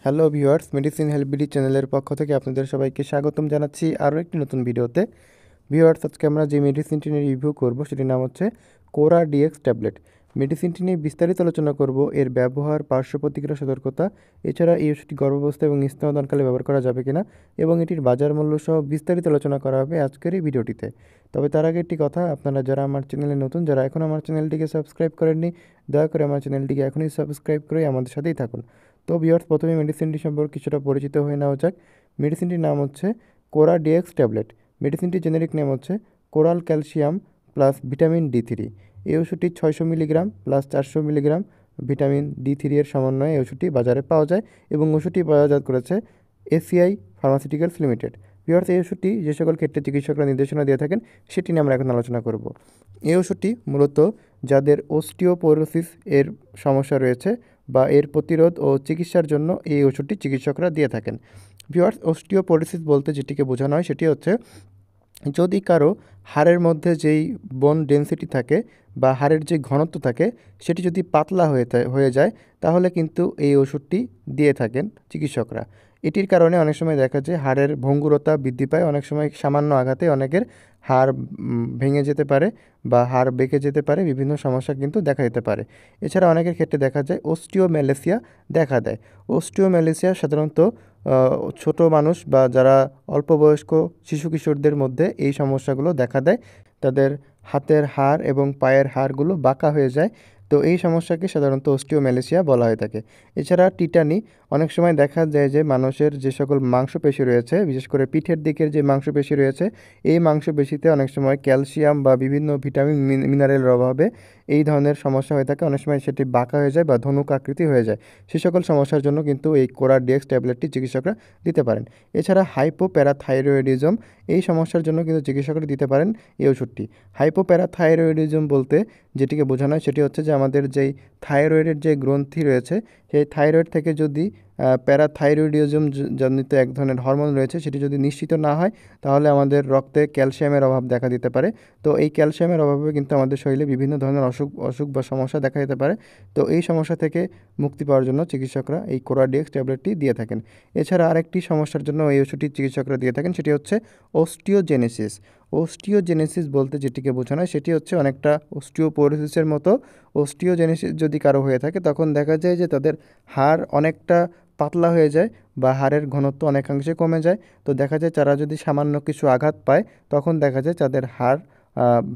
Hello viewers, medicine help BD চ্যানেলের পক্ষ থেকে আপনাদের সবাইকে স্বাগতম জানাচ্ছি আরও একটি নতুন ভিডিওতে। ভিউয়ার্স, আজকে আমরা যে মেডিসিনটি নিয়ে রিভিউ করব সেটির নাম হচ্ছে কোরা ডিএক্স ট্যাবলেট। মেডিসিনটি নিয়ে বিস্তারিত আলোচনা করব, এর ব্যবহার, পার্শ্ব প্রতিক্রিয়া, সতর্কতা, এছাড়া এই ওষুধটি গর্ভাবস্থা এবং স্তন্যদানকালে ব্যবহার করা যাবে কিনা এবং এটির বাজার মূল্য সহ বিস্তারিত আলোচনা করা হবে আজকের এই ভিডিওটিতে। তবে তার আগে একটি কথা, আপনারা যারা আমার চ্যানেলে নতুন, যারা এখন আমার চ্যানেলটিকে সাবস্ক্রাইব করেননি, দয়া করে আমার চ্যানেলটিকে এখনই সাবস্ক্রাইব করে আমাদের সাথেই থাকুন। তো ভিউয়ার্স, প্রথমে মেডিসিনটি সম্পর্কে কিছুটা পরিচিত হয়ে নেওয়া যাক। মেডিসিনটির নাম হচ্ছে কোরা ডিএক্স ট্যাবলেট। মেডিসিনটির জেনেরিক নেম হচ্ছে coral calcium plus vitamin D3. এই ওষুধটি 600 milligram plus 400 milligram vitamin D3 এর সমন্বয়ে এই ওষুধটি বাজারে পাওয়া যায় এবং ওষুধটি বাজারজাত করেছে এসিআই ফার্মাসিউটিক্যালস লিমিটেড। ভিউয়ার্স, এই ওষুধটি যে সকল ক্ষেত্রে চিকিৎসকরা নির্দেশনা দিয়ে থাকেন সেটি নিয়ে আমরা এখন আলোচনা করব। এই ওষুধটি মূলত যাদের অস্টিওপোরোসিস এর সমস্যা রয়েছে বা এর প্রতিরোধ ও চিকিৎসার জন্য এই ওষুধটি চিকিৎসকরা দিয়ে থাকেন। ভিউয়ার্স, অস্টিওপোরোসিস বলতে যেটিকে বোঝানো হয় সেটি হচ্ছে যদি কারো হাড়ের মধ্যে যেই বোন ডেনসিটি থাকে বা হাড়ের যে ঘনত্ব থাকে সেটি যদি পাতলা হয়ে যায় তাহলে কিন্তু এই ওষুধটি দিয়ে থাকেন চিকিৎসকরা। এটির কারণে অনেক সময় দেখা যায় হাড়ের ভঙ্গুরতা বৃদ্ধি পায়, অনেক সময় সামান্য আঘাতে অনেকের হাড় ভেঙে যেতে পারে বা হাড় বেঁকে যেতে পারে, বিভিন্ন সমস্যা কিন্তু দেখা যেতে পারে। এছাড়া অনেকের ক্ষেত্রে দেখা যায় অস্টিওম্যালেসিয়া দেখা দেয়। অস্টিওম্যালেসিয়া সাধারণত ছোট মানুষ বা যারা অল্প বয়স্ক শিশু কিশোরদের মধ্যে এই সমস্যাগুলো দেখা দেয়। তাদের হাতের হাড় এবং পায়ের হাড়গুলো বাঁকা হয়ে যায়। তো এই সমস্যাকে সাধারণত অস্টিওম্যালেসিয়া বলা হয়ে থাকে। এছাড়া টিটানি, অনেক সময় দেখা যায় যে মানুষের যে সকল মাংসপেশি রয়েছে, বিশেষ করে পিঠের দিকের যে মাংসপেশি রয়েছে, এই মাংসপেশিতে অনেক সময় ক্যালসিয়াম বা বিভিন্ন ভিটামিন মিনারেলের অভাবে এই ধরনের সমস্যা হয়ে থাকে। অনেক সময় সেটি বাঁকা হয়ে যায় বা ধনুক আকৃতি হয়ে যায়। সে সকল সমস্যার জন্য কিন্তু এই কোরা ডিএক্স ট্যাবলেটটি চিকিৎসকরা দিতে পারেন। এছাড়া হাইপোপ্যারাথাইরয়েডিজম, এই সমস্যার জন্য কিন্তু চিকিৎসকরা দিতে পারেন এই ওষুধটি। হাইপোপ্যারাথাইরয়েডিজম বলতে যেটিকে বোঝানো হয় সেটি হচ্ছে যে আমাদের যেই থাইরয়েডের যে গ্রন্থি রয়েছে সেই থাইরয়েড থেকে যদি প্যারাথাইরয়েডিজম জনিত এক ধরনের হরমোন রয়েছে সেটি যদি নিশ্চিত না হয় তাহলে আমাদের রক্তে ক্যালসিয়ামের অভাব দেখা দিতে পারে। তো এই ক্যালসিয়ামের অভাবে কিন্তু আমাদের শরীরে বিভিন্ন ধরনের অসুখ বা সমস্যা দেখা যেতে পারে। তো এই সমস্যা থেকে মুক্তি পাওয়ার জন্য চিকিৎসকরা এই কোরা ডিএক্স ট্যাবলেটটি দিয়ে থাকেন। এছাড়া আরেকটি সমস্যার জন্য এই ওষুধটি চিকিৎসকরা দিয়ে থাকেন, সেটি হচ্ছে অস্টিওজেনেসিস। অস্টিওজেনেসিস বলতে যেটিকে বোঝানো হয় সেটি হচ্ছে অনেকটা অস্টিওপোরোসিসের মতো। অস্টিওজেনেসিস যদি কারো হয়ে থাকে তখন দেখা যায় যে তাদের হাড় অনেকটা পাতলা হয়ে যায় বা হাড়ের ঘনত্ব অনেকাংশে কমে যায়। তো দেখা যায় তারা যদি সামান্য কিছু আঘাত পায় তখন দেখা যায় তাদের হাড়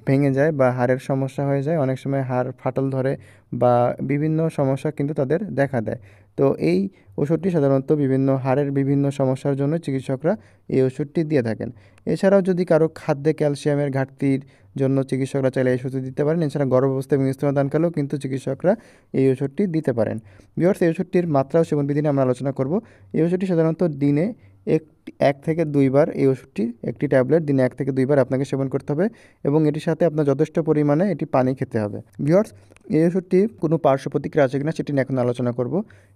ভেঙে যায় বা হাড়ের সমস্যা হয়ে যায়, অনেক সময় হাড় ফাটল ধরে বা বিভিন্ন সমস্যা কিন্তু তাদের দেখা দেয়। তো এই ওষুধটি সাধারণত বিভিন্ন হাড়ের বিভিন্ন সমস্যার জন্য চিকিৎসকরা এই ওষুধটি দিয়ে থাকেন। এছাড়াও যদি কারো খাদ্যে ক্যালসিয়ামের ঘাটতির জন্য চিকিৎসকরা চাইলে এই ওষুধটি দিতে পারেন। এছাড়া গর্ভাবস্থা এবং স্তন্যদানকালেও কিন্তু চিকিৎসকরা এই ওষুধটি দিতে পারেন। ভিউয়ার্স, এই ওষুধটির মাত্রা ও সেবনবিধি নিয়ে আমরা আলোচনা করব। এই ওষুধটি সাধারণত দিনে এক থেকে দুইবার এই ওষুধটি, একটি ট্যাবলেট দিনে 1 থেকে 2 বার আপনাকে সেবন করতে হবে এবং এটির সাথে আপনার যথেষ্ট পরিমাণে এটি পানি খেতে হবে। ভিউয়ার্স, এই ওষুধটি কোনো পার্শ্ব প্রতিক্রিয়া আছে কিনা সেটি নিয়ে এখন আলোচনা করব।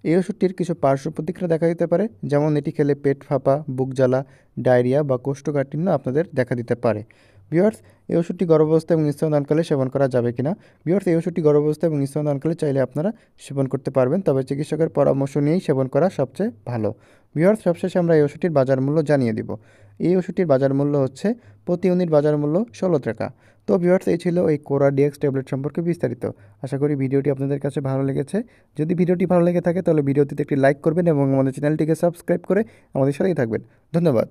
এই ওষুধটির কিছু পার্শ্ব প্রতিক্রিয়া দেখা দিতে পারে, যেমন এটি খেলে পেট ফাঁপা, বুক জ্বালা, ডায়রিয়া বা কোষ্ঠকাঠিন্য আপনাদের দেখা দিতে পারে। ভিউয়ার্স, এই ওষুধটি গর্ভাবস্থা এবং স্তন্যদানকালে সেবন করা যাবে কিনা? ভিউয়ার্স, এই ওষুধটি গর্ভাবস্থা এবং স্তন্যদানকালে চাইলে আপনারা সেবন করতে পারবেন, তবে চিকিৎসকের পরামর্শ নিয়েই সেবন করা সবচেয়ে ভালো। ভিউয়ার্স, সবশেষে আমরা এই ওষুধটির বাজার মূল্য জানিয়ে দিব। এই ওষুধটির বাজার মূল্য হচ্ছে প্রতি ইউনিট বাজার মূল্য 16 টাকা। তো ভিউয়ার্স, এই ছিল এই কোরা ডিএক্স ট্যাবলেট সম্পর্কে বিস্তারিত। আশা করি ভিডিওটি আপনাদের কাছে ভালো লেগেছে। যদি ভিডিওটি ভালো লেগে থাকে তাহলে ভিডিওটিতে একটি লাইক করবেন এবং আমাদের চ্যানেলটিকে সাবস্ক্রাইব করে আমাদের সাথেই থাকবেন। ধন্যবাদ।